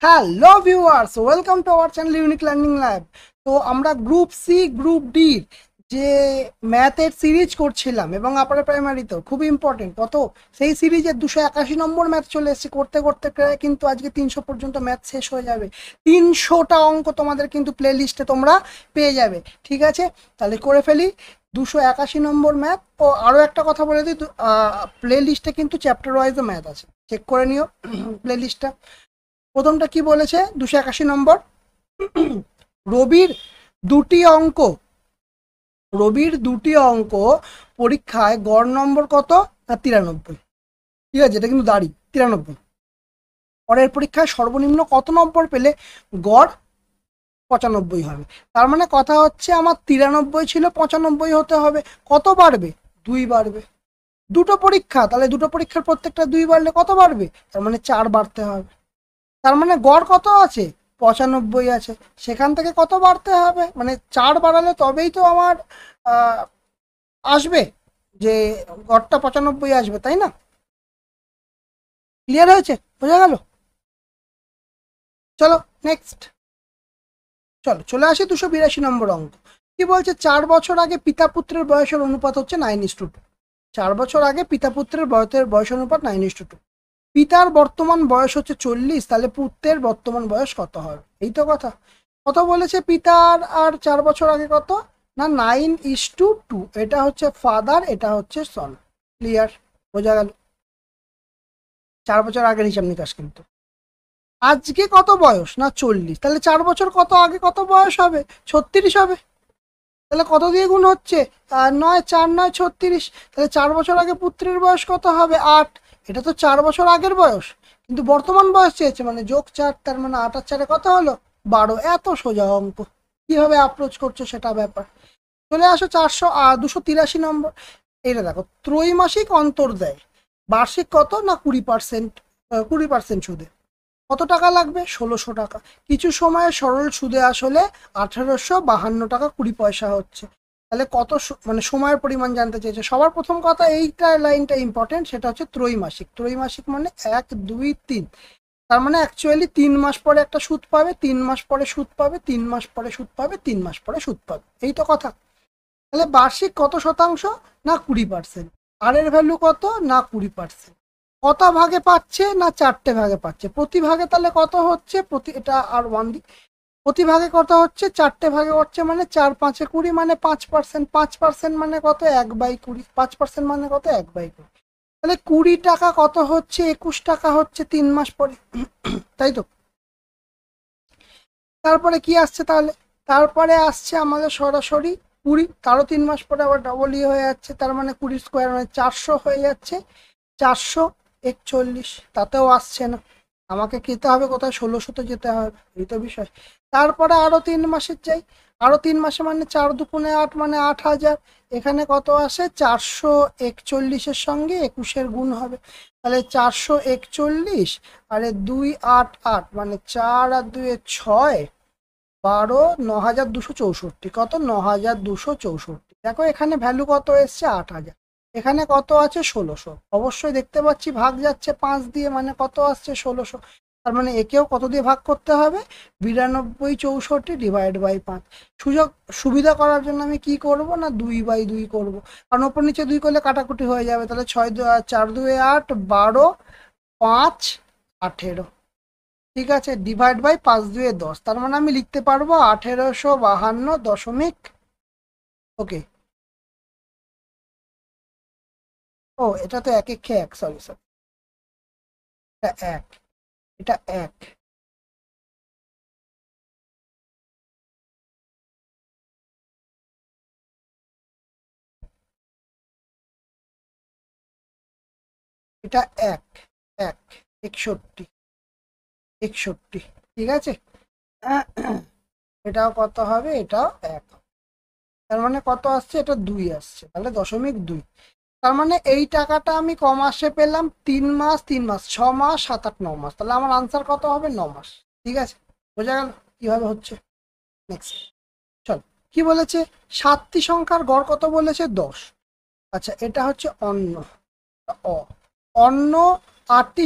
Hello viewers, welcome to our channel unique learning lab. তো আমরা group C group ডির যে ম্যাথের সিরিজ করছিলাম এবং আপার প্রাইমারিতেও খুব ইম্পর্টেন্ট কত সেই সিরিজের 281 নম্বর ম্যাথ চলে এসেছে। করতে করতে প্রায় কিন্তু আজকে 300 পর্যন্ত ম্যাথ শেষ হয়ে যাবে। 300টা অঙ্ক তোমাদের কিন্তু প্লে লিস্টে তোমরা পেয়ে যাবে। ঠিক আছে, তাহলে করে ফেলি 281 নম্বর ম্যাথ। ও আরও একটা কথা বলে দিই, প্লে লিস্টে কিন্তু চ্যাপ্টার ওয়াইজও ম্যাথ আছে, চেক করে নিও প্লে লিস্টটা। প্রথমটা কি বলেছে? 281 নম্বর, রবির দুটি অঙ্ক পরীক্ষায় গড় নম্বর কত না 93। ঠিক আছে, এটা কিন্তু দাঁড়ি 93। পরের পরীক্ষায় সর্বনিম্ন কত নম্বর পেলে গড় 95 হবে? তার মানে কথা হচ্ছে আমার 93 ছিল, 95 হতে হবে। কত বাড়বে? 2 বাড়বে। দুটো পরীক্ষা, তাহলে দুটো পরীক্ষার প্রত্যেকটা 2 বাড়লে কত বাড়বে? তার মানে 4 বাড়তে হবে। তার মানে গড় কত আছে? 95 আছে। সেখান থেকে কত বাড়তে হবে? মানে 4 বাড়ালে তবেই তো আমার আসবে, যে গড়টা 95 আসবে, তাই না? ক্লিয়ার হয়েছে? বোঝা গেল? চলো নেক্সট, চলে আসি 282 নম্বর অঙ্ক। কি বলছে? 4 বছর আগে পিতা পুত্রের বয়সের অনুপাত হচ্ছে 9:2। 4 বছর আগে পিতা পুত্রের বয়স অনুপাত 9:2। পিতার বর্তমান বয়স হচ্ছে 40, তাহলে পুত্রের বর্তমান বয়স কত হবে? এই তো কথা। কত বলেছে? পিতার আর 4 বছর আগে কত না 9:2। এটা হচ্ছে ফাদার, এটা হচ্ছে সন। ক্লিয়ার? বোঝা গেল? 4 বছর আগের হিসাব নিকাশ। কিন্তু আজকে কত বয়স না 40, তাহলে 4 বছর কত আগে কত বয়স হবে? 36 হবে। তাহলে কত দিয়ে গুণ হচ্ছে? 9, 4, 9, 36। তাহলে 4 বছর আগে পুত্রের বয়স কত হবে? 8। এটা তো 4 বছর আগের বয়স, কিন্তু বর্তমান বয়স চেয়েছে, মানে যোগ 4, তার মানে 8 আর 4 কত হলো? 12। এত সোজা অঙ্ক, কিভাবে অ্যাপ্রোচ করছো সেটা ব্যাপার। চলে আসো 283 নম্বর। এটা দেখো, ত্রৈমাসিক অন্তর দেয়, বার্ষিক কত না 20%, 20% সুদে। কত টাকা লাগবে? 1600 টাকা। কিছু সময়ে সরল সুদে আসলে 1852 টাকা 20 পয়সা হচ্ছে। তাহলে কত মানে সময়ের পরিমাণ জানতে চেয়েছে। সবার প্রথম কথা, এইটা লাইনটা ইম্পর্টেন্ট, সেটা হচ্ছে ত্রৈমাসিক। ত্রৈমাসিক মানে 1, 2, 3। তার মানে অ্যাকচুয়ালি 3 মাস পরে একটা সুদ পাবে, 3 মাস পরে সুদ পাবে, 3 মাস পরে সুদ পাবে, 3 মাস পরে সুদ পাবে। এই তো কথা। তাহলে বার্ষিক কত শতাংশ না 20%। আর এর ভ্যালু কত না 20%। কত ভাগে পাচ্ছে না 4টে ভাগে পাচ্ছে। প্রতি ভাগে তাহলে কত হচ্ছে? এটা আর 1 দিক। প্রতি ভাগে কত হচ্ছে? 4টে ভাগে হচ্ছে, মানে 4, 5, 20, মানে 5%। 5% মানে কত? 1/20। 5% মানে কত? 1/20। তাহলে 20 টাকা কত হচ্ছে? 21 টাকা হচ্ছে 3 মাস পরে। তাই তো? তারপরে কি আসছে তাহলে? তারপরে আসছে আমাদের সরাসরি 20, তারও 3 মাস পরে আবার ডবল হয়ে যাচ্ছে, তার মানে 20 স্কোয়ার মানে 400 হয়ে যাচ্ছে। 441, তাতেও আসছে না। আমাকে যেতে হবে কোথায়? 1600তে যেতে হবে, এই তো বিষয়। তারপরে আরও 3 মাসের চাই। আরও 3 মাসে মানে 4 দুগুণে 8, মানে 8000। এখানে কত আসে? 441-এর সঙ্গে 21-এর গুণ হবে। তাহলে 441 আর 2, 8, 8, মানে 4 আর 2, 6, 12, 9264। কত? 9264। দেখো এখানে ভ্যালু কত এসছে? 8000। এখানে কত আছে? 1600। অবশ্যই দেখতে পাচ্ছি ভাগ যাচ্ছে 5 দিয়ে, মানে কত আসছে? 1600। তার মানে একেও কত দিয়ে ভাগ করতে হবে? 9264 ডিভাইড বাই 5। সুবিধা করার জন্য আমি কি করব না 2/2 করব, কারণ ওপর নিচে 2 করলে কাটাকুটি হয়ে যাবে। তাহলে 6, 4, 2, 8, 12, 5, 18। ঠিক আছে, ডিভাইড বাই 5, 2, 10। তার মানে আমি লিখতে পারবো 1852 ওকে। ও, এটা তো এক একে এক, সরি সরি, এটা এক, এটা এক, এটা এক, এক, 61, 61। ঠিক আছে, এটাও কত হবে? এটাও এক। তার মানে কত আসছে? এটা 2 আসছে, তাহলে 0.2। তার মানে এই টাকাটা আমি ক মাসে পেলাম? 3 মাস, 3 মাস, 6 মাস, 7, 8, 9 মাস। তাহলে আমার আনসার কত হবে? 9 মাস। ঠিক আছে, বোঝা গেল কিভাবে হচ্ছে। নেক্সট, চল। কি বলেছে? 7টি সংখ্যার গড় কত বলেছে? 10। আচ্ছা, এটা হচ্ছে অন্য, অ অন্য 8টি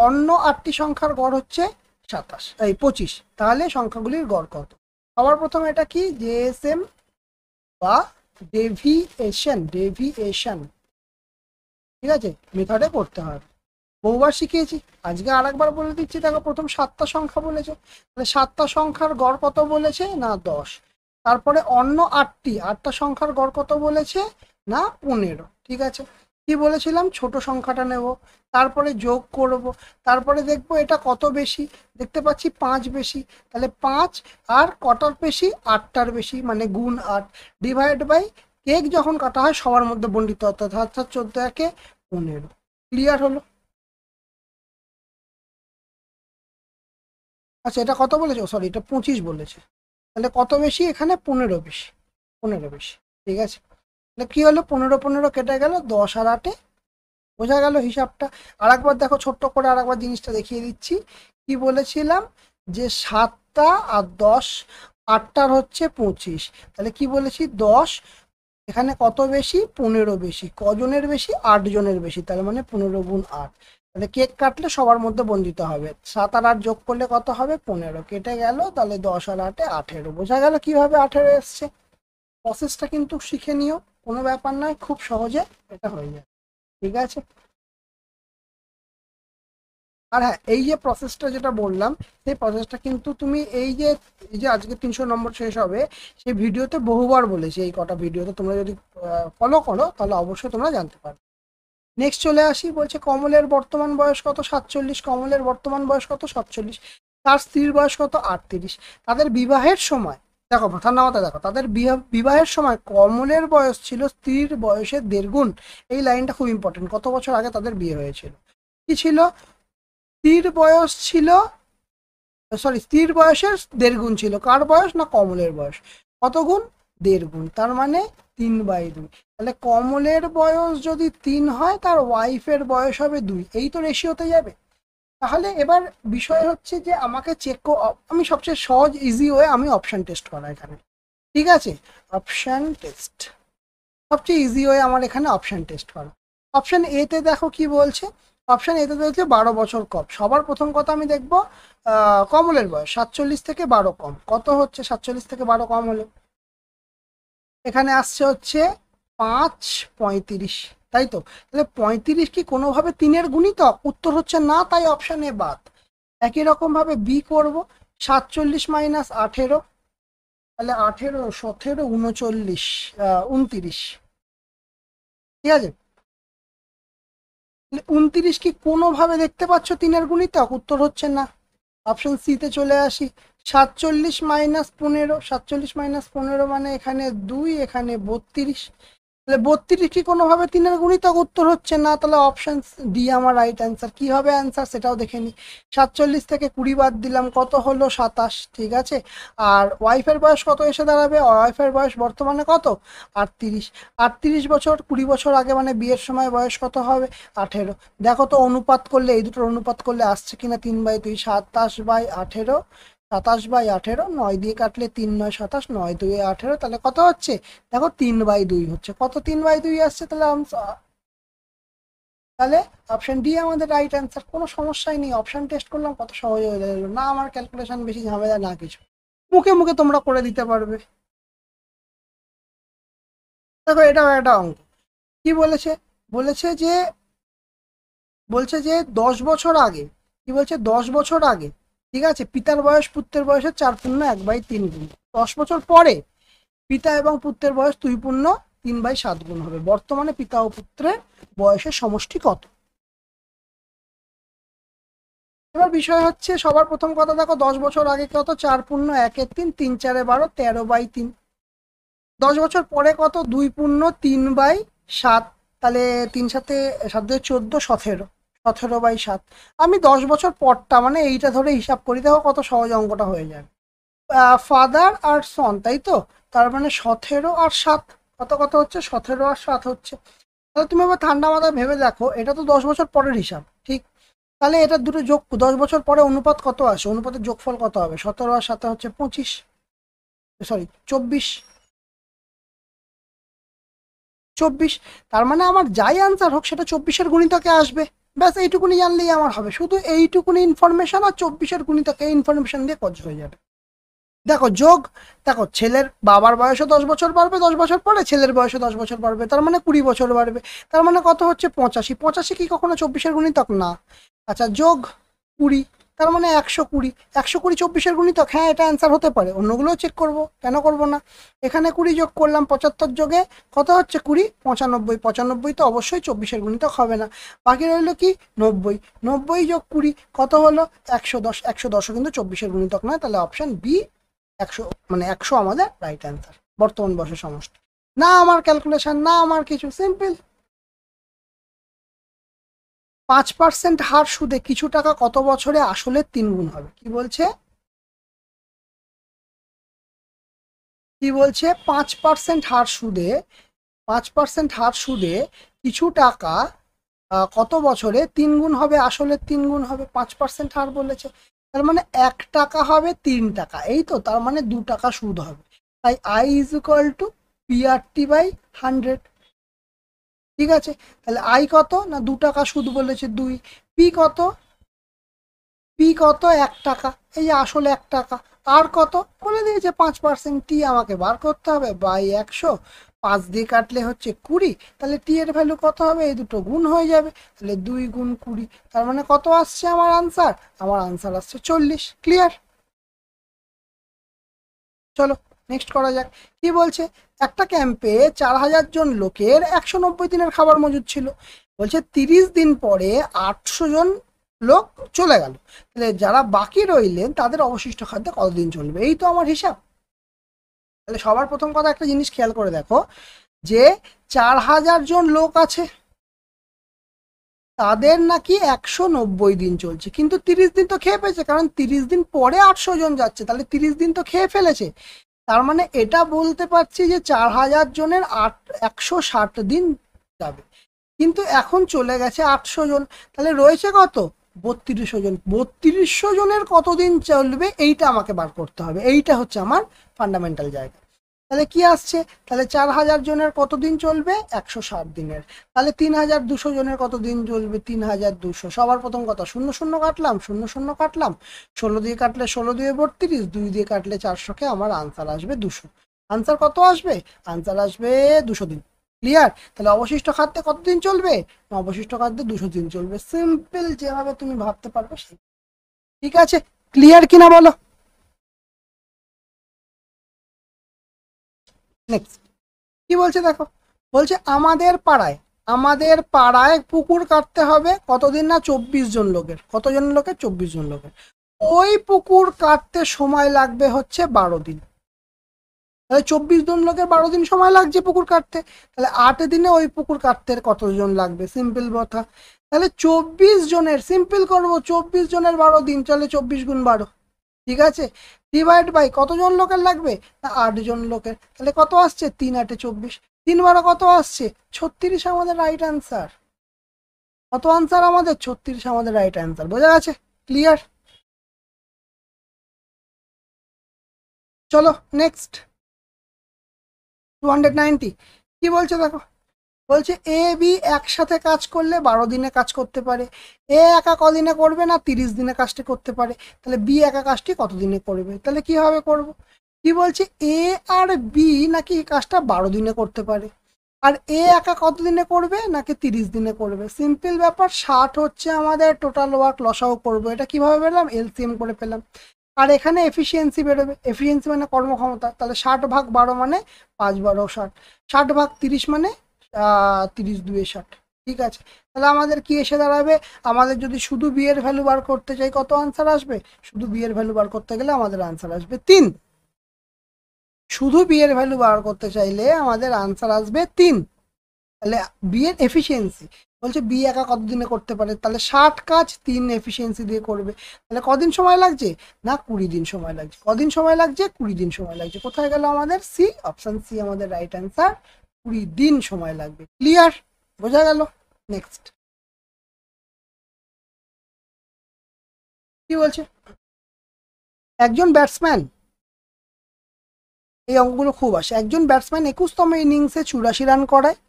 অন্য 8টি সংখ্যার গড় হচ্ছে 25। তাহলে সংখ্যাগুলির গড় কত? সবার প্রথমে এটা কি, জেএসএম বা ডেভিয়েশন, ঠিক আছে, মেথডে করতে হবে। বহুবার শিখিয়েছি, আজকে আর একবার বলে দিচ্ছি। দেখো প্রথম 7টা সংখ্যা বলেছে, তাহলে 7টা সংখ্যার গড় কত বলেছে না 10। তারপরে অন্য 8টা সংখ্যার গড় কত বলেছে না 15। ঠিক আছে, কি বলেছিলাম, ছোট সংখ্যাটা নেব, তারপরে যোগ করব, তারপরে দেখব এটা কত বেশি, দেখতে পাচ্ছি 5 বেশি, তাহলে 5 আর কটার বেশি, 8টার বেশি, মানে গুণ 8 ডিভাইড বাই কেক যখন কাটা হয় সবার মধ্যে বন্ডিত অর্থাৎ 14 একে 15। ক্লিয়ার হলো? আচ্ছা, এটা কত বলেছে, সরি এটা 25 বলেছে, তাহলে কত বেশি এখানে, 15 বেশি, 15 বেশি। ঠিক আছে, তাহলে কি হলো, 15 কেটে গেল, 10 আর 8, বোঝা গেল হিসাবটা। আর একবার দেখো ছোট্ট করে আর একবার জিনিসটা দেখিয়ে দিচ্ছি। কি বলেছিলাম যে 7টা আর 10, 8টার হচ্ছে 25, তাহলে কি বলেছি 10, এখানে কত বেশি, 15 বেশি, কজনের বেশি, 8 জনের বেশি, তাহলে মানে 15 গুণ 8। তাহলে কেক কাটলে সবার মধ্যে বন্দিত হবে, 7 আর 8 যোগ করলে কত হবে, 15, কেটে গেল, তাহলে 10 আর 8 18। বোঝা গেল কিভাবে 18 এসছে? প্রসেসটা কিন্তু শিখে নিও, কোনো ব্যাপার নয়, খুব সহজে এটা হয়ে যায়। ঠিক আছে, আর হ্যাঁ, এই যে প্রসেসটা যেটা বললাম, সেই প্রসেসটা কিন্তু তুমি এই যে আজকে 300 নম্বর শেষ হবে সেই ভিডিওতে বহুবার বলেছি। এই কটা ভিডিওতে তোমরা যদি ফলো করো তাহলে অবশ্যই তোমরা জানতে পারবে। নেক্সট চলে আসি, বলছে কমলের বর্তমান বয়স কত, 47। কমলের বর্তমান বয়স কত, 47। তার স্ত্রীর বয়স কত, 38। তাদের বিবাহের সময়, দেখো ঠান্ডা মাথায় দেখো, তাদের বিবাহের সময় কমলের বয়স ছিল স্ত্রীর বয়সের 1.5 গুণ। এই লাইনটা খুব ইম্পর্টেন্ট। কত বছর আগে তাদের বিয়ে হয়েছিল? কি ছিল, স্ত্রীর বয়স ছিল, সরি স্ত্রীর বয়সের 1.5 গুণ ছিল। কার বয়স না কমলের বয়স। কত গুণ, 1.5 গুণ, তার মানে 3/2। তাহলে কমলের বয়স যদি 3 হয় তার ওয়াইফের বয়স হবে 2, এই তো রেশিওতে যাবে। তাহলে এবার বিষয় হচ্ছে যে আমাকে আমি সবচেয়ে সহজ ইজি ওয়ে আমি অপশন টেস্ট করা এখানে। ঠিক আছে, অপশন টেস্ট সবচেয়ে ইজি ওয়ে আমার এখানে অপশন টেস্ট করা। অপশন এ তে দেখো কি বলছে, অপশন এ তে বলছে 12 বছর কম। সবার প্রথম কথা আমি দেখবো কমলের বয়স 47 থেকে 12 কম কত হচ্ছে, 47 থেকে 12 কম হলে এখানে আসছে হচ্ছে 5/35, তাই তো? তাহলে 35 কি কোনোভাবে 3-এর গুণিতক? উত্তর হচ্ছে না, তাই অপশন এ বাদ। একই রকম ভাবে বি করব, 47 মাইনাস 18, তাহলে 18, 17, 39, 29। ঠিক আছে, 29 কি কোনোভাবে দেখতে পাচ্ছ 3-এর গুণিতক? উত্তর হচ্ছে না। অপশন সি তে চলে আসি, 47 মাইনাস 15, 47 মাইনাস 15 মানে এখানে 2, এখানে 32। তাহলে 32 কি কোনোভাবে 3-এর গুণিতক? উত্তর হচ্ছে না, তাহলে অপশন ডি আমার রাইট অ্যান্সার। কি হবে অ্যান্সার সেটাও দেখে নিই। 47 থেকে 20 বাদ দিলাম, কত হলো 27। ঠিক আছে, আর ওয়াইফের বয়স কত এসে দাঁড়াবে, ওয়াইফের বয়স বর্তমানে কত, 38। 38 বছর 20 বছর আগে মানে বিয়ের সময় বয়স কত হবে, 18। দেখো তো অনুপাত করলে, এই দুটোর অনুপাত করলে আসছে কিনা, 3/2, 27/18, 27/18, 9 দিয়ে কাটলে 3 9 27, 9 2 18, তাহলে কত হচ্ছে, দেখো 3/2 হচ্ছে। কত, 3/2 আসছে, তাহলে অপশন ডি আমাদের রাইট অ্যান্সার। কোনো সমস্যাই নেই, অপশন টেস্ট করলাম, কত সহজ হয়ে গেল না। আমার ক্যালকুলেশন বেশি ঝামেলা না কিছু, মুখে মুখে তোমরা করে দিতে পারবে। দেখো এটাও একটা অঙ্ক। কি বলেছে, বলেছে যে বলছে যে 10 বছর আগে, কি বলছে 10 বছর আগে, ঠিক আছে, পিতার বয়স পুত্রের বয়সের 4/3 গুণ। 10 বছর পরে পিতা এবং পুত্রের বয়স 2/3 গুণ হবে। বর্তমানে পিতা ও পুত্রের বয়সের সমষ্টি কত? এবার বিষয় হচ্ছে সবার প্রথম কথা দেখো, 10 বছর আগে কত, 4/1 3, 3 4 12, 13/3। 10 বছর পরে কত, 2/3/7, তাহলে 3 7 7 14, 17, 17/7। আমি 10 বছর পরটা মানে এইটা ধরে হিসাব করি, দেখো কত সহজ অঙ্কটা হয়ে যাবে। ফাদার আর সন, তাই তো, তার মানে 17 আর 7, কত কত হচ্ছে, 17 আর 7 হচ্ছে। তাহলে তুমি এবার ঠান্ডা মাথায় ভেবে দেখো, এটা তো 10 বছর পরের হিসাব, ঠিক? তাহলে এটা দুটো যোগ, 10 বছর পরে অনুপাত কত আসে, অনুপাতের যোগফল কত হবে, 17 আর 7 হচ্ছে 25, সরি 24। 24, তার মানে আমার যাই আনসার হোক সেটা 24-এর গুণিতকে আসবে। ব্যাস এইটুকুনি জানলেই আমার হবে, শুধু এইটুকুনি ইনফরমেশন আর 24-এর গুণিতক, এই ইনফরমেশন দিয়ে কাজ হয়ে যাবে। দেখো যোগ, দেখো ছেলের বাবার বয়সও 10 বছর বাড়বে, 10 বছর পরে ছেলের বয়সও 10 বছর বাড়বে, তার মানে 20 বছর বাড়বে, তার মানে কত হচ্ছে 85। 85 কি কখনো 24-এর গুণিতক না? আচ্ছা যোগ 20, তার মানে 120। 120 24-এর গুণিতক, হ্যাঁ এটা অ্যান্সার হতে পারে, অন্যগুলোও চেক করব, কেন করব না। এখানে 20 যোগ করলাম, 75 যোগে কত হচ্ছে 20, 95। 95 তো অবশ্যই 24-এর গুণিতক হবে না। বাকি রইল কি 90। 90 যোগ 20 কত হলো 110। 110ও কিন্তু 24-এর গুণিতক নয়, তাহলে অপশন বি 100, মানে 100 আমাদের রাইট অ্যান্সার। বর্তমান বয়সের সমষ্টি, না আমার ক্যালকুলেশন, না আমার কিছু, সিম্পল। 5% হার সুদে কিছু টাকা কত বছরে আসলে 3 গুণ হবে? কি বলছে? কি বলছে? 5% হার সুদে, 5% হার সুদে কিছু টাকা কত বছরে 3 গুণ হবে, আসলে 3 গুণ হবে। 5% হার বলেছে, তার মানে 1 টাকা হবে 3 টাকা, এই তো, তার মানে 2 টাকা সুদ হবে। তাই I is equal to PRT/100। ঠিক আছে, তাহলে আই কত না 2 টাকা সুদ বলেছে 2। পি কত? পি কত 1 টাকা, এই যে আসলে 1 টাকা। আর কত বলে দিয়েছে 5%, টি আমাকে বার করতে হবে বাই 100। 5 দিয়ে কাটলে হচ্ছে 20, তাহলে টি এর ভ্যালু কত হবে? এই দুটো গুণ হয়ে যাবে, তাহলে 2 গুণ 20, তার মানে কত আসছে আমার আনসার? আমার আনসার আসছে 40। ক্লিয়ার? চলো নেক্সট করা যাক। কি বলছে? একটা ক্যাম্পে 4000 জন লোকের 190 দিনের খাবার মজুদ ছিল। বলছে 30 দিন পরে 800 জন লোক চলে গেল, তাহলে যারা বাকি রইলেন তাদের অবশিষ্ট খাদ্য কতদিন চলবে? এই তো আমার হিসাব। তাহলে সবার প্রথম কথা একটা জিনিস খেয়াল করে দেখো, যে 4000 জন লোক আছে, তাদের নাকি 190 দিন চলছে, কিন্তু 30 দিন তো খেয়ে ফেলেছে, কারণ 30 দিন পরে 800 জন যাচ্ছে, তাহলে 30 দিন তো খেয়ে ফেলেছে। তার মানে এটা বলতে পারছি যে 4000 জনের 160 দিন যাবে, কিন্তু এখন চলে গেছে 800 জন, তাহলে রয়েছে কত? 3200 জন। 3200 জনের কতদিন চলবে এইটা আমাকে বার করতে হবে, এইটা হচ্ছে আমার ফান্ডামেন্টাল জায়গা। তাহলে কি আসছে? তাহলে 4000 জনের কতদিন চলবে? 160 দিনের। তাহলে 3200 জনের কতদিন চলবে? 3200। সবার প্রথম কথা, শূন্য শূন্য কাটলাম, শূন্য শূন্য কাটলাম, 16 দিয়ে কাটলে 16 দিয়ে 32, 2 দিয়ে কাটলে 400কে আমার আনসার আসবে 200। আনসার কত আসবে? আনসার আসবে 200 দিন। ক্লিয়ার? তাহলে অবশিষ্ট খাদ্যে কতদিন চলবে? অবশিষ্ট খাদ্যে 200 দিন চলবে। সিম্পল, যেভাবে তুমি ভাবতে পারবে সেই। ঠিক আছে, ক্লিয়ার কিনা বলো? নেক্সট কি বলছে দেখো, বলছে আমাদের পাড়ায় পুকুর কাটতে হবে কতদিন না 24 জন লোকের। কতজন লোকের? 24 জন লোকের। ওই পুকুর কাটতে সময় লাগবে হচ্ছে 12 দিন। তাহলে 24 জন লোকের 12 দিন সময় লাগছে পুকুর কাটতে, তাহলে 8 দিনে ওই পুকুর কাটতে কতজন লাগবে? সিম্পল কথা, তাহলে 24 জনের, সিম্পল করবো, 24 জনের 12 দিন, চলে 24 গুণ 12। ঠিক আছে, ডিভাইড বাই কতজন লোকের লাগবে? না 8 জন লোকের, তাহলে কত আসছে? 3 8 24, 3 12 কত আসছে? 36 আমাদের রাইট অ্যান্সার। কত আনসার আমাদের? 36 আমাদের রাইট অ্যান্সার। বোঝা গেছে? ক্লিয়ার? চলো নেক্সট 290। কি বলছে দেখো, বলছে এ বি একসাথে কাজ করলে 12 দিনে কাজ করতে পারে। এ একা কদিনে করবে না 30 দিনে কাজটি করতে পারে, তাহলে বি একা কাজটি কত দিনে করবে? তাহলে কিভাবে করব? কি বলছে? এ আর বি নাকি কাজটা 12 দিনে করতে পারে, আর এ একা কত দিনে করবে? নাকি 30 দিনে করবে। সিম্পল ব্যাপার, 60 হচ্ছে আমাদের টোটাল ওয়ার্ক, লসাও করবো। এটা কিভাবে পেলাম? এলসিএম করে পেলাম। আর এখানে এফিসিয়েন্সি বেরোবে, এফিসিয়েন্সি মানে কর্মক্ষমতা, তাহলে 60 ভাগ 12 মানে 5 12 60, 60 ভাগ 30 মানে 30 2 60। ঠিক আছে, তাহলে আমাদের কি এসে দাঁড়াবে? আমাদের যদি শুধু বি এর ভ্যালু বার করতে চাই, কত আনসার আসবে? শুধু বি এর ভ্যালু বার করতে গেলে আমাদের আনসার আসবে 3। শুধু বি এর ভ্যালু বার করতে চাইলে আমাদের আনসার আসবে 3। তাহলে বি এর এফিসিয়েন্সি, বলছে বি একা কতদিনে করতে পারে, তাহলে 60 কাজ 3 এফিসিয়েন্সি দিয়ে করবে, তাহলে কদিন সময় লাগছে? না 20 দিন সময় লাগছে। কদিন সময় লাগছে? 20 দিন সময় লাগছে। কোথায় গেল আমাদের সি? অপশন সি আমাদের রাইট অ্যান্সার, 20 দিন সময় লাগবে। ক্লিয়ার? বোঝা গেল? নেক্সট কি বলছে? একজন ব্যাটসম্যান, এই অঙ্কগুলো খুব আসে, একজন ব্যাটসম্যান 21তম ইনিংসে 84 রান করায়,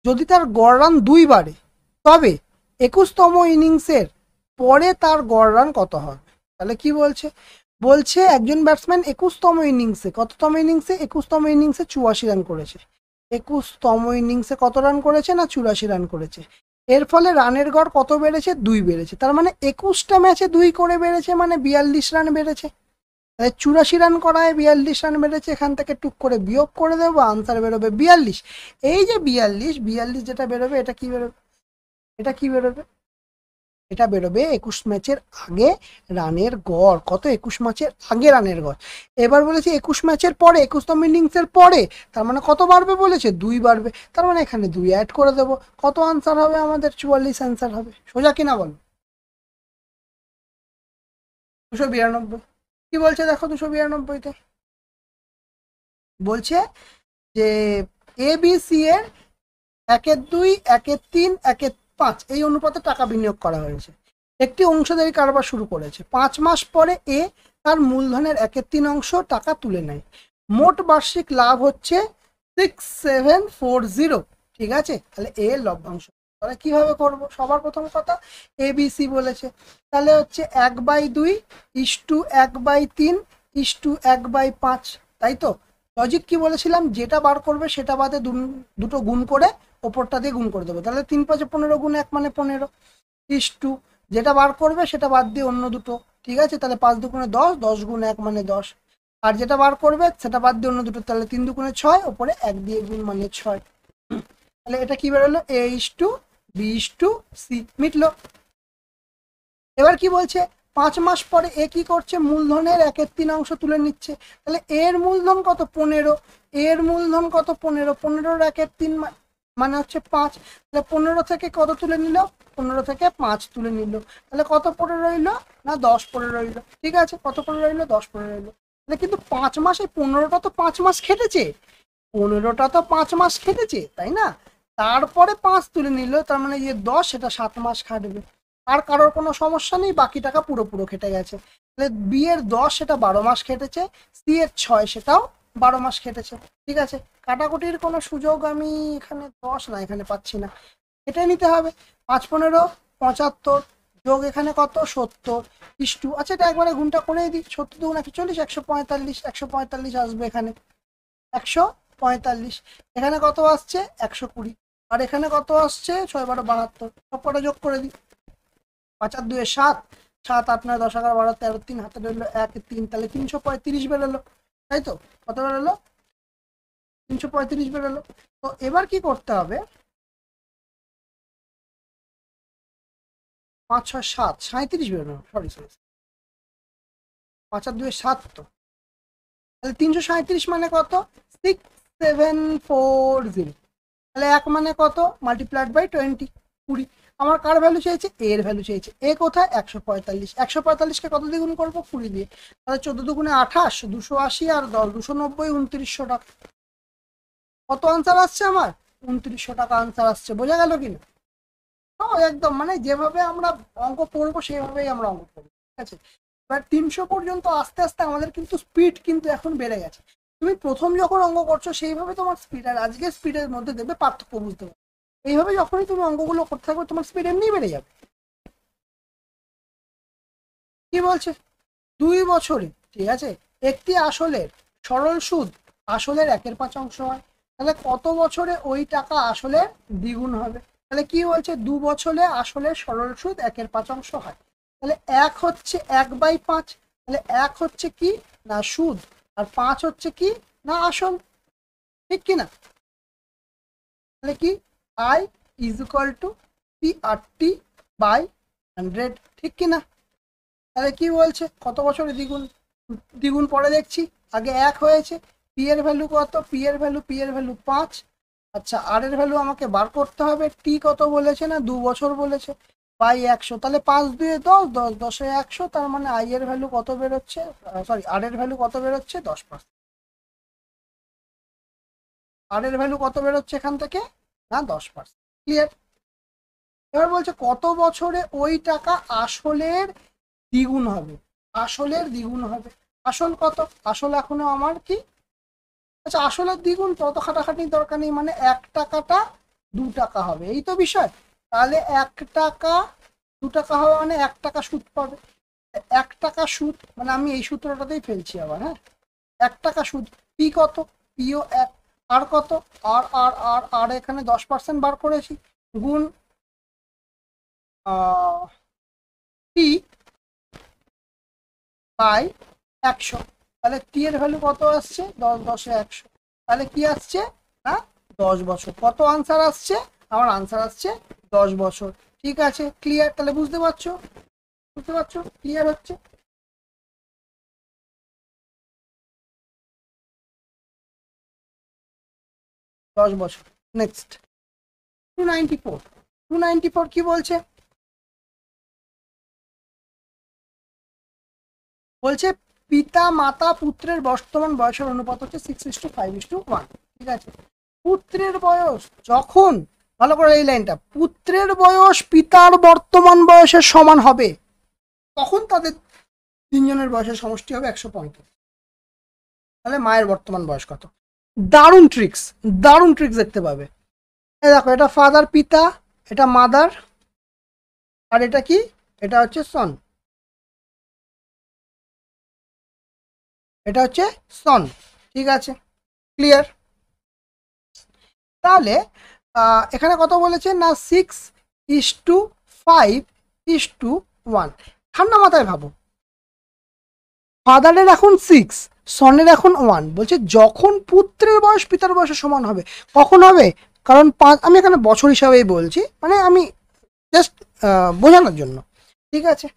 যদি তার গড় রান 2 বাড়ে তবে 21তম ইনিংসের পরে তার গড় রান কত হবে? তাহলে কি বলছে, বলছে একজন ব্যাটসম্যান 21তম ইনিংসে, কততম ইনিংসে? 21তম ইনিংসে 84 রান করেছে। 21তম ইনিংসে কত রান করেছে? না 84 রান করেছে। এর ফলে রানের গড় কত বেড়েছে? 2 বেড়েছে। তার মানে 21টা ম্যাচে 2 করে বেড়েছে, মানে 42 রান বেড়েছে। 84 রান করায় 42 রান বেড়েছে। এখান থেকে টুক করে বিয়োগ করে দেবো, আনসার বেরোবে 42। এই যে 42 যেটা বেরোবে, এটা কি বেরোবে? এটা কি বেরোবে? এটা বেরোবে 21 ম্যাচের আগে রানের গড় কত? 21 ম্যাচের আগে রানের গড়। এবার বলেছে 21 ম্যাচের পরে, 21তম ইনিংসের পরে, তার মানে কত বাড়বে বলেছে? 2 বাড়বে। তার মানে এখানে 2 অ্যাড করে দেবো। কত আনসার হবে আমাদের? 44 আনসার হবে। সোজা কিনা বলো? 292। কি বলছে দেখো 292-তে? বলছে যে ABC এর 1/2, 1/3, 1/5 এই অনুপাতে টাকা বিনিয়োগ করা হয়েছে। একটি অংশীদারি কারবার শুরু করেছে। 5 মাস পরে এ তার মূলধনের 1/3 অংশ টাকা তুলে নেয়। মোট বার্ষিক লাভ হচ্ছে 6740। ঠিক আছে, তাহলে এ এর লভ্যাংশ। তাহলে কিভাবে করব? সবার প্রথম কথা ABC বলেছে, তাহলে হচ্ছে 1/2 ইস্টু 1/3 ইস্টু 1/5, তাই তো? লজিক কি বলেছিলাম? যেটা বার করবে সেটা বাদে দুটো গুণ করে ওপরটা দিয়ে গুণ করে দেবো। তাহলে 3 5 15 গুণ 1 মানে 15 ইস্টু যেটা বার করবে সেটা বাদ দিয়ে অন্য দুটো। ঠিক আছে, তাহলে 5 2 10, 10 গুণ 1 মানে 10। আর যেটা বার করবে সেটা বাদ দিয়ে অন্য দুটো, তাহলে 3 2 6, ওপরে 1 দিয়ে গুণ মানে 6। তাহলে এটা কি বেরোলো? A/B/C মিটলো। এবার কি বলছে? 5 মাস পরে এ কি করছে? মূলধনের 1/3 অংশ তুলে নিচ্ছে। তাহলে এর মূলধন কত? 15। এর মূলধন কত? 15। 15-র 1/3 মানে হচ্ছে 5। তাহলে 15 থেকে কত তুলে নিল? 15 থেকে 5 তুলে নিল। তাহলে কত পড়ে রইল? না 10 পড়ে রইল। ঠিক আছে, কত পড়ে রইল? 10 পড়ে রইল। তাহলে কিন্তু 5 মাসে 15টা তো 5 মাস খেটেছে, 15টা তো 5 মাস খেটেছে, তাই না? তারপরে 5 তুলে নিল, তার মানে যে 10 সেটা 7 মাস খাটবে। আর কারোর কোনো সমস্যা নেই, বাকি টাকা পুরো খেটে গেছে। তাহলে বি এর 10 সেটা 12 মাস খেটেছে, সি এর 6 সেটাও 12 মাস খেটেছে। ঠিক আছে, কাটাকুটির কোনো সুযোগ আমি এখানে 10 না, এখানে পাচ্ছি না, এটাই নিতে হবে। 5 15 75 যোগ এখানে কত? 70 ইস্টু, আচ্ছা এটা একবারে গুণটা করে দিই। 70 2 140, 145। 145 আসবে এখানে, 145। এখানে কত আসছে? 120। আর এখানে কত আসছে? 6 12 72। সব কটা যোগ করে দিই। 5 আর 2 7, 7 8 9 10 11 12 13 3 হাতে বেরোলো 1 3, তাহলে 335 বেরোলো, তাই তো? কত বেরোলো? 335 বেরোলো। তো এবার কি করতে হবে? 5 6 7 37 বেরোলো, সরি 5 আর 2 7 তো। তাহলে 337 মানে কত? 6740। তাহলে 1 মানে কত? Multiplied by 20, 20। আমার কার ভ্যালু চাইছে? এর ভ্যালু চাইছে। এ কোথায়? 145। 145কে কত দিয়ে গুণ করবো? 20 দিয়ে। তাহলে 14 দুগুণে 28, 280 আর 10 290, 2900 টাকা। কত আনসার আসছে আমার? 2900 টাকা আনসার আসছে। বোঝা গেল কিনা? একদম, মানে যেভাবে আমরা অঙ্ক পড়বো সেভাবেই আমরা অঙ্ক করবো। ঠিক আছে, এবার 300 পর্যন্ত আস্তে আস্তে আমাদের কিন্তু স্পিড কিন্তু এখন বেড়ে গেছে। তুমি প্রথম যখন অঙ্ক করছো সেইভাবে তোমার স্পিড আর আজকের স্পিডের মধ্যে দেখবে পার্থক্য বুঝতে পারবে। এইভাবে যখনই তুমি অঙ্কগুলো করতে থাকবে তোমার স্পিড এমনি বেড়ে যাবে। কি বলছে? 2 বছরে, ঠিক আছে, একটি আসলের সরল সুদ আসলের 1/5 অংশ হয়। তাহলে কত বছরে ওই টাকা আসলের দ্বিগুণ হবে? তাহলে কি বলছে? 2 বছরে আসলের সরল সুদ 1/5 অংশ হয়। তাহলে 1 হচ্ছে 1/5। তাহলে 1 হচ্ছে কি? না সুদ। আর 5 হচ্ছে কি? না আসল। ঠিক কি না? তাহলে কি? I is equal to PRT/100। ঠিক কি না? তাহলে কি বলছে? কত বছরে দ্বিগুণ? দ্বিগুণ পরে দেখছি, আগে 1 হয়েছে। পি এর ভ্যালু কত? পি এর ভ্যালু 5। আচ্ছা, আর এর ভ্যালু আমাকে বার করতে হবে। টি কত বলেছে? না 2 বছর বলেছে, বাই 100। তাহলে 5 2 10, 10 10 100। তার মানে আই এর ভ্যালু কত বেরোচ্ছে? সরি, আর এর ভ্যালু কত বেরোচ্ছে? 10%। আর এর ভ্যালু কত বেরোচ্ছে এখান থেকে? না 10%। ক্লিয়ার? এবার বলছে কত বছরে ওই টাকা আসলের দ্বিগুণ হবে? আসলের দ্বিগুণ হবে। আসল কত? আসল এখনো আমার কি? আচ্ছা, আসলের দ্বিগুণ তত খাটাখাটির দরকার নেই, মানে 1 টাকাটা 2 টাকা হবে, এই তো বিষয়। তাহলে 1 টাকা 2 টাকা হওয়া মানে 1 টাকা সুদ পাবে। 1 টাকা সুদ মানে আমি এই সূত্রটাতেই ফেলছি আবার, হ্যাঁ 1 টাকা সুদ। পি কত? পিও 1। আর কত? আর এখানে 10% বার করেছি, গুণ টি বাই 100। তাহলে টি এর ভ্যালু কত আসছে? 10 10 100। তাহলে কি আসছে না 10 বছর। কত আনসার আসছে? আমার আনসার আসছে 10 বছর। ঠিক আছে, ক্লিয়ার? তাহলে বুঝতে পারছো? ক্লিয়ার হচ্ছে? দশ বছর। নেক্সট 294। 294 কি বলছে? বলছে পিতা মাতা পুত্রের বর্তমান বয়সের অনুপাত হচ্ছে 6:5:1। ঠিক আছে, পুত্রের বয়স যখন, ভালো করে এই লাইনটা, পুত্রের বয়স পিতার বর্তমান বয়সের সমান হবে তখন তাদের তিনজনের বয়সের সমষ্টি হবে 135। তাহলে মায়ের বর্তমান বয়স কত? দারুণ ট্রিক্স, দারুণ ট্রিক্স দেখতে পাবে। দেখো, এটা ফাদার পিতা, এটা মাদার, আর এটা কি? এটা হচ্ছে সন, এটা হচ্ছে সন। ঠিক আছে, ক্লিয়ার? তাহলে এখানে কত বলেছে না 6:5:1। ঠান্ডা মাথায় ভাবো, ফাদারের এখন 6, সনের এখন 1। বলছে যখন পুত্রের বয়স পিতার বয়সের সমান হবে, কখন হবে? কারণ 5, আমি এখানে বছর হিসাবেই বলছি, মানে আমি জাস্ট বোঝানোর জন্য। ঠিক আছে,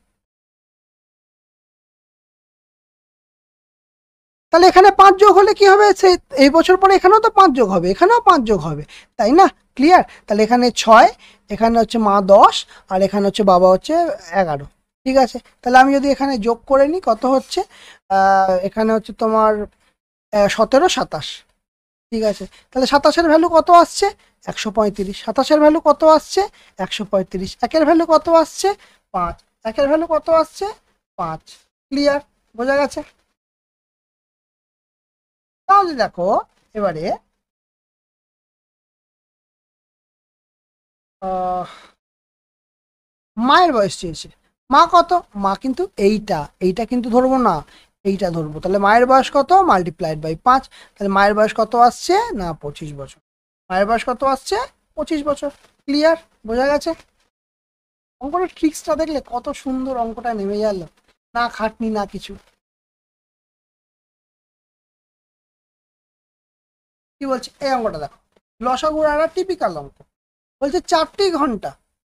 তাহলে এখানে 5 যোগ হলে কি হবে? সেই এই বছর পরে এখানেও তো 5 যোগ হবে, এখানেও 5 যোগ হবে, তাই না? ক্লিয়ার? তাহলে এখানে 6, এখানে হচ্ছে মা 10, আর এখানে হচ্ছে বাবা হচ্ছে 11। ঠিক আছে, তাহলে আমি যদি এখানে যোগ করে নিই, কত হচ্ছে? এখানে হচ্ছে তোমার 17 27। ঠিক আছে, তাহলে 27-এর ভ্যালু কত আসছে? 135। 27-এর ভ্যালু কত আসছে? 135। একের ভ্যালু কত আসছে? 5। একের ভ্যালু কত আসছে? 5। ক্লিয়ার? বোঝা গেছে? তাহলে দেখো এবারে মায়ের বয়স চেয়েছে। মা কত? মা কিন্তু এইটা কিন্তু ধরবো না, এইটা ধরবো। তাহলে মায়ের বয়স কত? Multiplied by 5। তাহলে মায়ের বয়স কত আসছে না 25 বছর। মায়ের বয়স কত আসছে? 25 বছর। ক্লিয়ার? বোঝা গেছে? অঙ্কটার ট্রিক্সটা দেখলে কত সুন্দর অঙ্কটা নেমে গেল, না খাটনি না কিছু। কি বলছে এই অঙ্কটা দেখো, লসাগুর একটা টিপিক্যাল অঙ্ক। বলছে 4টি ঘন্টা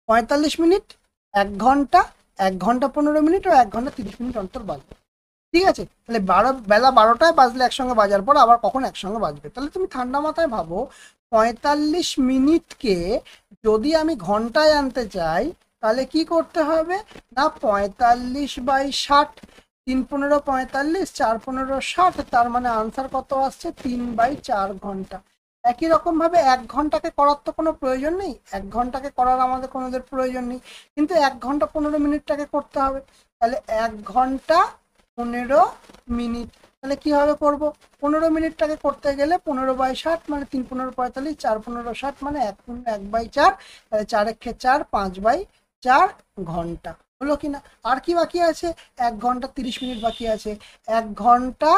45 মিনিট, 1 ঘন্টা, 1 ঘন্টা 15 মিনিট ও 1 ঘন্টা 30 মিনিট অন্তর বাজবে। ঠিক আছে, তাহলে বেলা 12টায় বাজলে একসঙ্গে বাজার পর আবার কখন একসঙ্গে বাজবে? তাহলে তুমি ঠান্ডা মাথায় ভাবো, 45 মিনিটকে যদি আমি ঘন্টায় আনতে চাই, তাহলে কি করতে হবে না 45/60, 3 15 45, 4 15 60, তার মানে আনসার কত আসছে? 3/4 ঘন্টা। একই রকম ভাবে 1 ঘন্টাকে করার তো কোনো প্রয়োজন নেই, 1 ঘন্টাকে করার আমাদের কোনোদের প্রয়োজন নেই, কিন্তু 1 ঘন্টা 15 মিনিটটাকে করতে হবে। তাহলে 1 ঘন্টা 15 মিনিট, তাহলে কিভাবে করব? 15 মিনিটটাকে করতে গেলে 15/60 মানে 3 15 45, 4 15 60 মানে 1/4। তাহলে 4 একে 4, 5/4 ঘন্টা। হলো কিনা? আর কি বাকি আছে? 1 ঘন্টা 30 মিনিট বাকি আছে। 1 ঘন্টা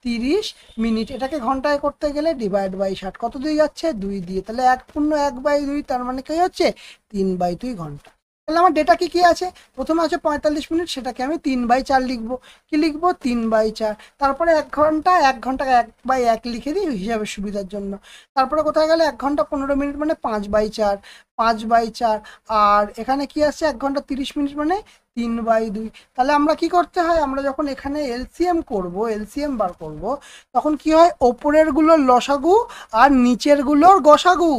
30 মিনিট, এটাকে ঘন্টায় করতে গেলে ডিভাইড বাই 60, কত দিয়ে যাচ্ছে? 2 দিয়ে। তাহলে 1/2, তার মানে কি হচ্ছে? 3/2 ঘন্টা। তাহলে আমার ডেটা কি কি আছে? প্রথমে আছে 45 মিনিট, সেটাকে আমি 3/4 লিখবো। কি লিখবো? 3/4। তারপরে 1 ঘন্টা, 1 ঘন্টাকে 1/1 লিখে দিই হিসাবের সুবিধার জন্য। তারপরে কোথায় গেলে 1 ঘন্টা 15 মিনিট মানে 5/4, 5/4। আর এখানে কি আসছে? 1 ঘন্টা 30 মিনিট মানে 3/2। তাহলে আমরা কি করতে হয়, আমরা যখন এখানে এলসিএম করব, এলসিএম বার করব, তখন কি হয়? ওপরের গুলোর লসাগু আর নিচের গুলোর গসাগু।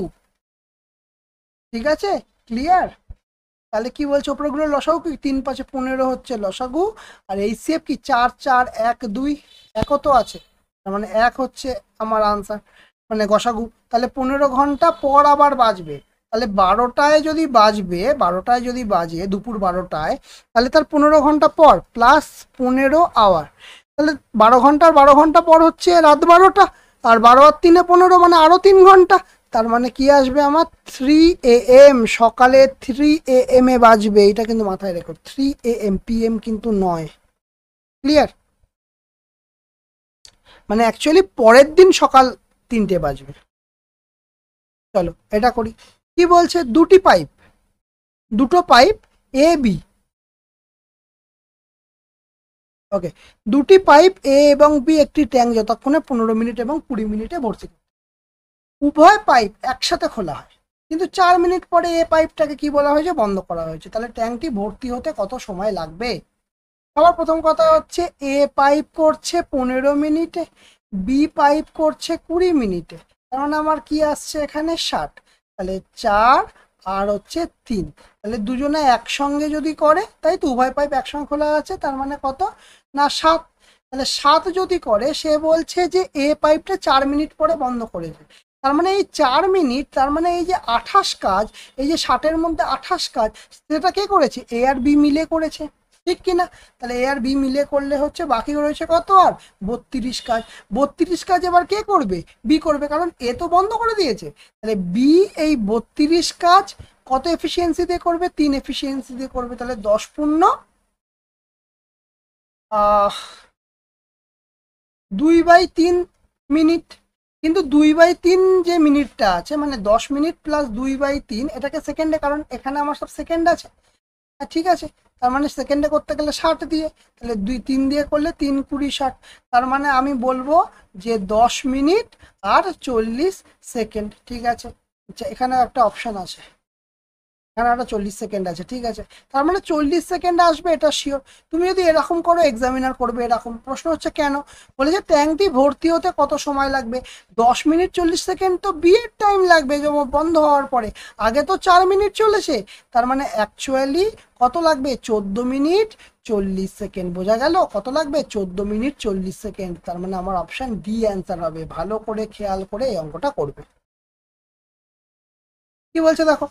ঠিক আছে, ক্লিয়ার? তাহলে কি বলছে? ওপরেগুলো লসাগু কি? 3 5 15 হচ্ছে লসাগু, আর এই সেপ কি 4 4 1 2, একও তো আছে, তার মানে 1 হচ্ছে আমার আনসার, মানে গসাগু। তাহলে 15 ঘন্টা পর আবার বাজবে। তাহলে 12টায় যদি বাজবে, 12টায় যদি বাজে দুপুর 12টায়, তাহলে তার 15 ঘন্টা পর প্লাস 15 আওয়ার। তাহলে 12 ঘন্টার 12 ঘন্টা পর হচ্ছে রাত 12টা, আর 12 আর 3 15 মানে আরো 3 ঘন্টা। তার মানে কি আসবে আমার 3 AM, সকালে 3 AM বাজবে, এটা কিন্তু মাথায় রেখো, 3 AM, PM কিন্তু নয়। ক্লিয়ার? মানে অ্যাকচুয়ালি পরের দিন সকাল 3টে বাজবে। চলো এটা করি। কি বলছে, দুটো পাইপ এ বি, ওকে, দুটি পাইপ এ এবং বি একটি ট্যাঙ্ক যতক্ষণে 15 মিনিট এবং 20 মিনিটে ভর্তি। উভয় পাইপ একসাথে খোলা হয়, কিন্তু 4 মিনিট পরে এ পাইপটাকে কি বলা হয়েছে, বন্ধ করা হয়েছে। তাহলে ট্যাঙ্কটি ভর্তি হতে কত সময় লাগবে? সবার প্রথম কথা হচ্ছে এ পাইপ করছে 15 মিনিটে, বি পাইপ করছে 20 মিনিটে, তার মানে আমার কি আসছে এখানে 60। তাহলে 4 আর হচ্ছে 3, তাহলে দুজনে একসঙ্গে যদি করে, তাই তো উভয় পাইপ একসঙ্গে খোলা আছে, তার মানে কত না 7। তাহলে 7 যদি করে, সে বলছে যে এ পাইপটা 4 মিনিট পরে বন্ধ করেছে, তার মানে এই 4 মিনিট, তার মানে এই যে 28 কাজ, এই যে 60-এর মধ্যে 28 কাজ, সেটা কে করেছে, এ আর বি মিলে করেছে, ঠিক কিনা? তাহলে এ আর বি মিলে করলে হচ্ছে বাকি রয়েছে কত, আর 32 কাজ। 32 কাজ এবার কে করবে, বি করবে, কারণ এ তো বন্ধ করে দিয়েছে। তাহলে বি এই 32 কাজ কত এফিসিয়েন্সি দিয়ে করবে, 3 এফিসিয়েন্সি দিয়ে করবে। তাহলে 10 পূর্ণ 2/3 মিনিট। কিন্তু 2/3 যে মিনিটটা আছে, মানে 10 মিনিট প্লাস 2/3, এটাকে সেকেন্ডে, কারণ এখানে আমার সব সেকেন্ড আছে, ঠিক আছে। তার মানে সেকেন্ডে করতে গেলে 60 দিয়ে, তাহলে 3 দিয়ে করলে 3 20 60, তার মানে আমি বলবো যে 10 মিনিট আর 40 সেকেন্ড, ঠিক আছে। এখানে একটা অপশন আছে, এখানে একটা 40 সেকেন্ড আছে, ঠিক আছে। তার মানে 40 সেকেন্ড আসবে, এটা শিওর। তুমি যদি এরকম করো, এক্সামিনার করবে এরকম প্রশ্ন, হচ্ছে কেন, বলেছে ট্যাঙ্কটি ভর্তি হতে কত সময় লাগবে। 10 মিনিট 40 সেকেন্ড তো বিয়ের টাইম লাগবে, যেমন বন্ধ হওয়ার পরে, আগে তো 4 মিনিট চলেছে, তার মানে অ্যাকচুয়ালি কত লাগবে, 14 মিনিট 40 সেকেন্ড। বোঝা গেল কত লাগবে, 14 মিনিট 40 সেকেন্ড। তার মানে আমার অপশন ডি অ্যান্সার হবে। ভালো করে খেয়াল করে এই অঙ্কটা করবে। কি বলছে দেখো,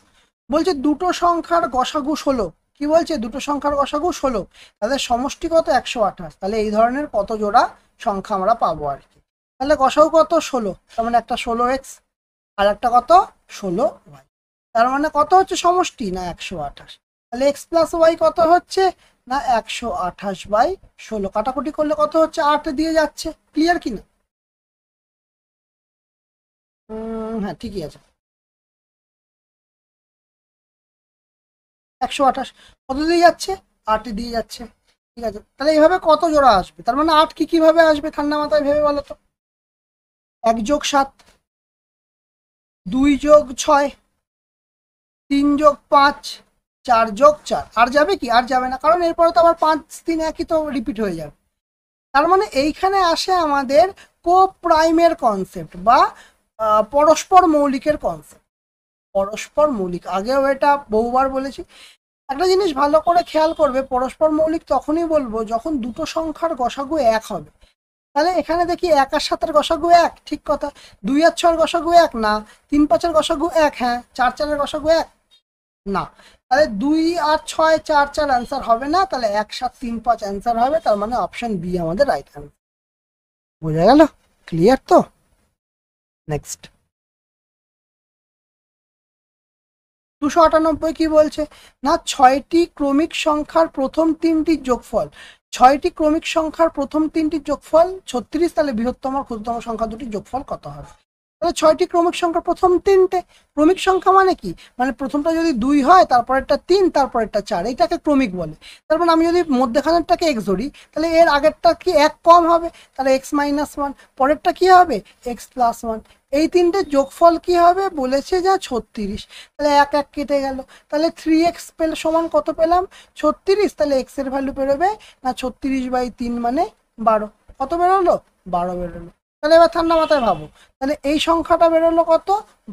বলছে দুটো সংখ্যার গসাগু 16। কি বলছে, দুটো সংখ্যার গসাগু 16, তাদের সমষ্টি কত 128। তাহলে এই ধরনের কত জোড়া সংখ্যা আমরা পাবো আর কি। তাহলে গসাগু কত 16, তার মানে একটা 16x আর একটা কত 16y, তার মানে কত হচ্ছে সমষ্টি না 128। তাহলে x প্লাস ওয়াই কত হচ্ছে না 128/16, কাটাকুটি করলে কত হচ্ছে 8 দিয়ে যাচ্ছে। ক্লিয়ার কিনা? হ্যাঁ ঠিকই আছে, 128 কত দিয়ে যাচ্ছে, 8 দিয়ে যাচ্ছে, ঠিক আছে। তাহলে এইভাবে কত জোড়া আসবে, তার মানে 8 কিভাবে আসবে, ঠান্ডা মাথায় ভেবে বলো তো। 1 যোগ 7, 2 যোগ 6, 3 যোগ 5, 4 যোগ 4, আর যাবে কি, আর যাবে না, কারণ এরপরে তো আবার 5 3 একই তো রিপিট হয়ে যাবে। তার মানে এইখানে আসে আমাদের কো প্রাইমের কনসেপ্ট, বা পরস্পর মৌলিকের কনসেপ্ট। পরস্পর মৌলিক, আগেও এটা বহুবার বলেছি। একটা জিনিস ভালো করে খেয়াল করবে, পরস্পর মৌলিক তখনই বলবো যখন দুটো সংখ্যার গসাগু 1 হবে। তাহলে এখানে দেখি 1 আর 7-এর গসাগু 1, ঠিক কথা। 2 আর 6-এর গসাগু 1 না, 3 5-এর গসাগু 1, হ্যাঁ। 4 4-এর গসাগু 1 না, তাহলে 2 আর 6 4 4 অ্যান্সার হবে না, তাহলে 1 7 3 5 অ্যান্সার হবে। তার মানে অপশন বি আমাদের রাইট অ্যান্সার। বোঝা গেল? ক্লিয়ার তো? নেক্সট 298 কি বলছে না, 6টি ক্রমিক সংখ্যার প্রথম 3টির যোগফল। 6টি ক্রমিক সংখ্যার প্রথম 3টির যোগফল 36, তাহলে বৃহত্তম আর ক্ষুদ্রতম সংখ্যা দুটির যোগফল কত হবে। তাহলে 6টি ক্রমিক সংখ্যা প্রথম 3টে, ক্রমিক সংখ্যা মানে কি, মানে প্রথমটা যদি 2 হয়, তারপরেরটা 3, তারপরেরটা 4, এইটাকে ক্রমিক বলে। তার মানে আমি যদি মধ্যখানেরটাকে x ধরি, তাহলে এর আগেরটা কি 1 কম হবে, তাহলে x - 1, পরেরটা কি হবে x + 1, এই তিনটে যোগফল কি হবে বলেছে যা 36। তাহলে 1 1 কেটে গেল, তাহলে 3x সমান কত পেলাম 36। তাহলে x এর ভ্যালু বেরোবে না 36/3 মানে 12। কত বেরোলো, 12 বেরোলো। তাহলে এবার ঠান্ডা মাথায় ভাবো, তাহলে এই সংখ্যাটা বেরোলো কত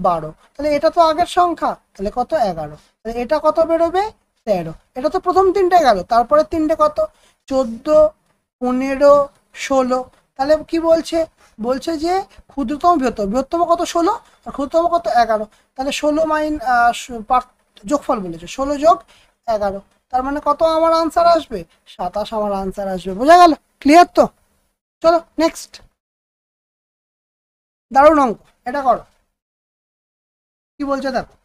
12, তাহলে এটা তো আগের সংখ্যা, তাহলে কত 11, তাহলে এটা কত বেরোবে 13। এটা তো প্রথম তিনটে গেল, তারপরে তিনটে কত 14 15 16। তাহলে কি বলছে, বলছে যে ক্ষুদ্রতম বৃহত্তম, বৃহত্তম কত 16 আর ক্ষুদ্রতম কত 11। তাহলে 16 যোগফল বলেছে, 16 যোগ 11, তার মানে কত আমার আনসার আসবে 27 আমার আনসার আসবে। বোঝা গেল? ক্লিয়ার তো? চলো নেক্সট, দারুণ অঙ্ক, এটা করো। কি বলছে দেখো,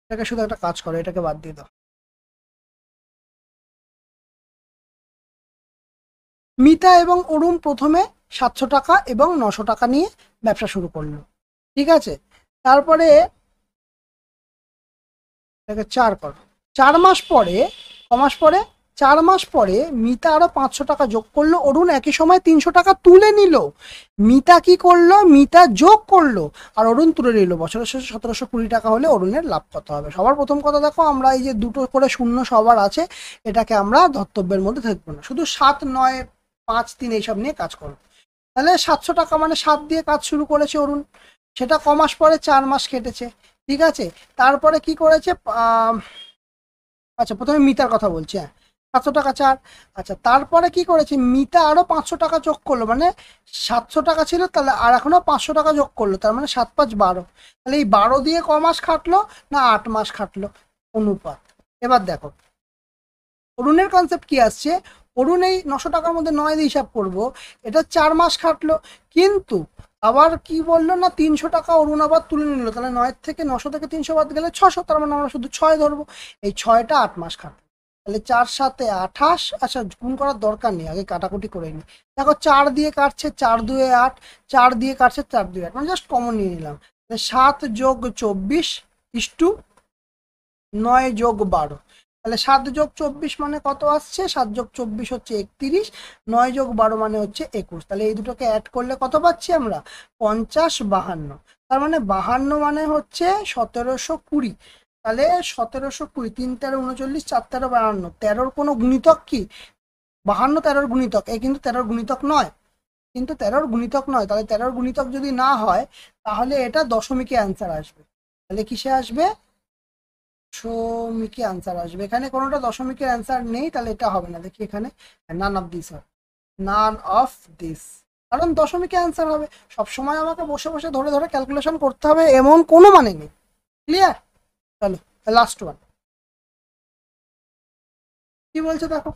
এটাকে শুধু একটা কাজ করো, এটাকে বাদ দিয়ে দাও। মিতা এবং অরুণ প্রথমে 700 টাকা এবং 900 টাকা নিয়ে ব্যবসা শুরু করলো, ঠিক আছে। তারপরে এটাকে 4 করো, 4 মাস পরে, কমাস পরে, 4 মাস পরে মিতা আরো 500 টাকা যোগ করলো, অরুণ একই সময় 300 টাকা তুলে নিল। মিতা কি করলো, মিতা যোগ করলো আর অরুণ তুলে নিল। বছরের শেষে 1720 টাকা হলে অরুণের লাভ কত হবে? সবার প্রথম কথা দেখো, আমরা এই যে দুটো করে শূন্য সবার আছে, এটাকে আমরা ধর্তব্যের মধ্যে থাকবো না, শুধু 7, 9, 5, 3 এইসব নিয়ে কাজ করবো। তাহলে 700 টাকা মানে 7 দিয়ে কাজ শুরু করেছে অরুণ, সেটা কমাস পরে 4 মাস কেটেছে, ঠিক আছে। তারপরে কি করেছে, আচ্ছা প্রথমে মিতার কথা বলছি, হ্যাঁ, 700 টাকা 4। আচ্ছা তারপরে কি করেছে, মিতা আরো 500 টাকা যোগ করলো, মানে 700 টাকা ছিল, তাহলে আর এখনো 500 টাকা যোগ করলো, তার মানে 7, 5, 12। তাহলে এই 12 দিয়ে ক মাস খাটলো না 8 মাস খাটলো, অনুপাত। এবার দেখো অরুণের কনসেপ্ট কি আসছে, অরুণ এই 900 টাকার মধ্যে 9 দিয়ে হিসাব করবো, এটা 4 মাস খাটলো, কিন্তু আবার কি বললো না 300 টাকা অরুণ আবার তুলে নিল, তাহলে 9 থেকে 900 থেকে 300 বাদ গেলে 600, তার মানে আমরা শুধু 6 ধরবো। এই 6টা 8 মাস খাটলো, তাহলে 4, 7, 28। আচ্ছা গুণ করার দরকার নেই, আগে কাটাকুটি করে নিই। দেখো 4 দিয়ে কাটছে, 4, 2, 8, 4 দিয়ে কাটছে, 4, 2, 8, মানে জাস্ট কমন নিয়ে নিলাম। 7 যোগ 24 ইস্টু 9 যোগ 12, তাহলে 7 যোগ 24 মানে কত আসছে, 7 যোগ 24 হচ্ছে 31, 9 যোগ 12 মানে হচ্ছে 21। তাহলে এই দুটোকে অ্যাড করলে কত পাচ্ছি আমরা, 50, 52। তার মানে 52 মানে হচ্ছে 1720। তাহলে 1720, 3, 13, 39, 4, 13, 52, 13-র কোনো গুণিতক কি, 52 13-র গুণিতক, এই কিন্তু 13-র গুণিতক নয়, কিন্তু 13-র গুণিতক নয়, তাহলে 13-র গুণিতক যদি না হয় তাহলে এটা দশমিকে অ্যান্সার আসবে। তাহলে কিসে আসবে, দশমিকে আনসার আসবে। এখানে কোনোটা দশমিকের অ্যান্সার নেই, তাহলে এটা হবে না। দেখি এখানে নান অফ দিস হবে, নান অফ দিস, কারণ দশমিকে অ্যান্সার হবে। সবসময় আমাকে বসে বসে ধরে ধরে ক্যালকুলেশন করতে হবে এমন কোনো মানে নেই, ক্লিয়ার। চলো লাস্ট ওয়ান, কি বলছে দেখো,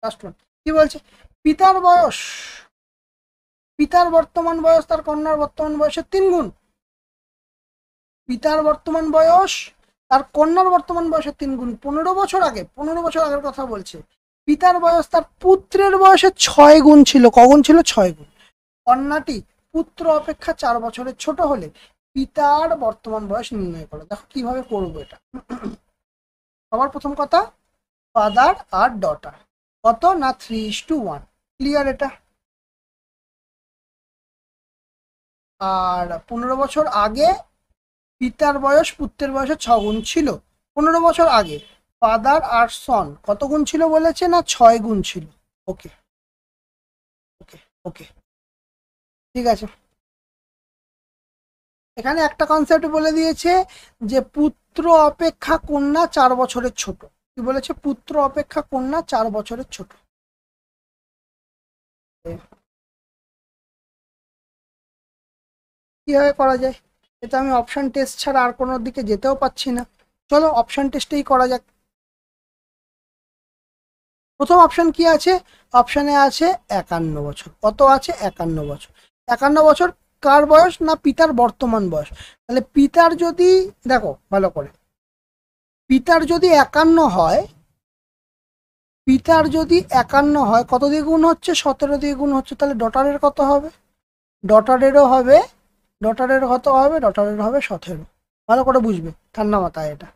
লাস্ট ওয়ান কি বলছে, পিতার বয়স, পিতার বর্তমান বয়স তার কন্যার বর্তমান বয়সের 3 গুণ। পিতার বর্তমান বয়স তার কন্যার বর্তমান বয়সের 3 গুণ, 15 বছর আগে, 15 বছর আগের কথা বলছে। পিতার বয়স তার পুত্রের বয়সের 6 গুণ ছিল, কগুণ ছিল, 6 গুণ। কন্যাটি পুত্র অপেক্ষা 4 বছরের ছোট হলে পিতার বর্তমান বয়স নির্ণয় করো। দেখো কিভাবে করবো এটা। সবার প্রথম কথা, ফাদার আর ডটার কত না 3:1, ক্লিয়ার এটা। আর 15 বছর আগে পিতার বয়স পুত্রের বয়সের 6 গুণ ছিল, 15 বছর আগে। ফাদার আর সন কত গুণ ছিল বলেছে না 6 গুণ ছিল। ওকে ওকে ওকে, ঠিক আছে। এখানে একটা কনসেপ্ট বলে দিয়েছে যে পুত্র অপেক্ষা কন্যা 4 বছরের ছোট। কি বলেছে, পুত্র অপেক্ষা কন্যা 4 বছরের ছোট। কিভাবে করা যায়, এটা আমি অপশন টেস্ট ছাড়া আর কোনো দিকে যেতেও পাচ্ছি না। চলো অপশন টেস্টেই করা যাক। প্রথম অপশন কি আছে, অপশনে আছে 51 বছর, কত আছে 51 বছর। 51 বছর কার বয়স না পিতার বর্তমান বয়স। তাহলে পিতার যদি, দেখো ভালো করে, পিতার যদি 51 হয়, পিতার যদি 51 হয়, কত দিয়ে গুণ হচ্ছে, 17 দিয়ে গুণ হচ্ছে, তাহলে ডটারের কত হবে, ডটারেরও হবে, ডটারের কত হবে, ডটারের হবে 17। ভালো করে বুঝবে, ঠান্ডা মাথায় এটা।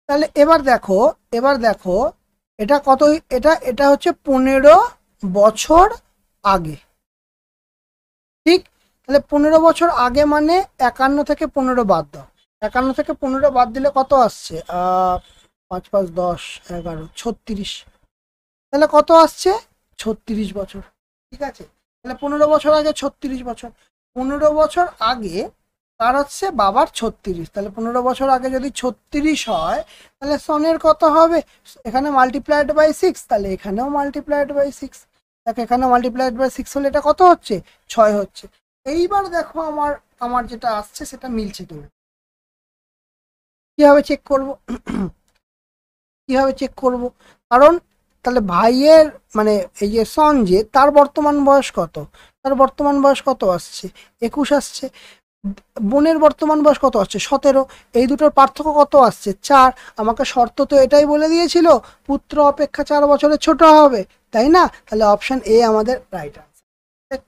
তাহলে এবার দেখো, এবার দেখো এটা কত, এটা এটা হচ্ছে 15 বছর আগে, ঠিক। তাহলে 15 বছর আগে মানে 51 থেকে 15 বাদ দাও, 51 থেকে 15 বাদ দিলে কত আসছে, 5, 5, 10, 11, 36। তাহলে কত আসছে, 36 বছর, ঠিক আছে। তাহলে 15 বছর আগে 36 বছর, 15 বছর আগে তার হচ্ছে বাবার 36, তাহলে 15 বছর আগে যদি 36 হয়, তাহলে সনের কত হবে, এখানে মাল্টিপ্লাইড বাই 6, তাহলে এখানেও মাল্টিপ্লাইড বাই 6। দেখো এখানে মাল্টিপ্লাইড বাই 6 হলে এটা কত হচ্ছে, 6 হচ্ছে। এইবার দেখো আমার আমার যেটা আসছে সেটা মিলছে কিনা, কিভাবে চেক করব, কিভাবে চেক করব, কারণ তাহলে ভাইয়ের মানে এই যে সঞ্জয়, তার বর্তমান বয়স কত? তার বর্তমান বয়স কত আসছে? 21 আসছে। বোনের বর্তমান বয়স কত আসছে? 17। এই দুটোর পার্থক্য কত আসছে? 4। আমাকে শর্ত তো এটাই বলে দিয়েছিল, পুত্র অপেক্ষা 4 বছরের ছোট হবে, তাই না? তাহলে অপশন এ আমাদের রাইট আনসার।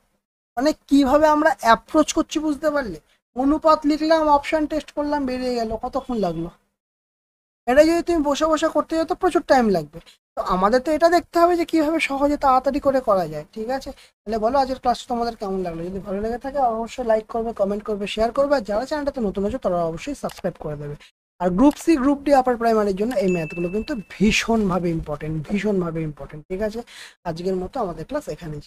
মানে কিভাবে আমরা অ্যাপ্রোচ করছি বুঝতে পারলে? অনুপাত লিখলাম, অপশন টেস্ট করলাম, বেরিয়ে গেল, কতক্ষণ লাগলো? এটা যদি তুমি বসে বসে করতে যাও তো প্রচুর টাইম লাগবে। তো আমাদের তো এটা দেখতে হবে যে কিভাবে সহজে তাড়াতাড়ি করে করা যায়, ঠিক আছে? তাহলে বলো আজকের ক্লাস তোমাদের কেমন লাগলো? যদি ভালো লেগে থাকে অবশ্যই লাইক করবে, কমেন্ট করবে, শেয়ার করবে, আর যারা চ্যানেলটাতে নতুন আছে তারা অবশ্যই সাবস্ক্রাইব করে দেবে। আর গ্রুপ সি গ্রুপ ডি আপার প্রাইমারির জন্য এই ম্যাথগুলো কিন্তু ভীষণভাবে ইম্পর্টেন্ট, ভীষণভাবে ইম্পর্টেন্ট, ঠিক আছে? আজকের মতো আমাদের ক্লাস এখানেই।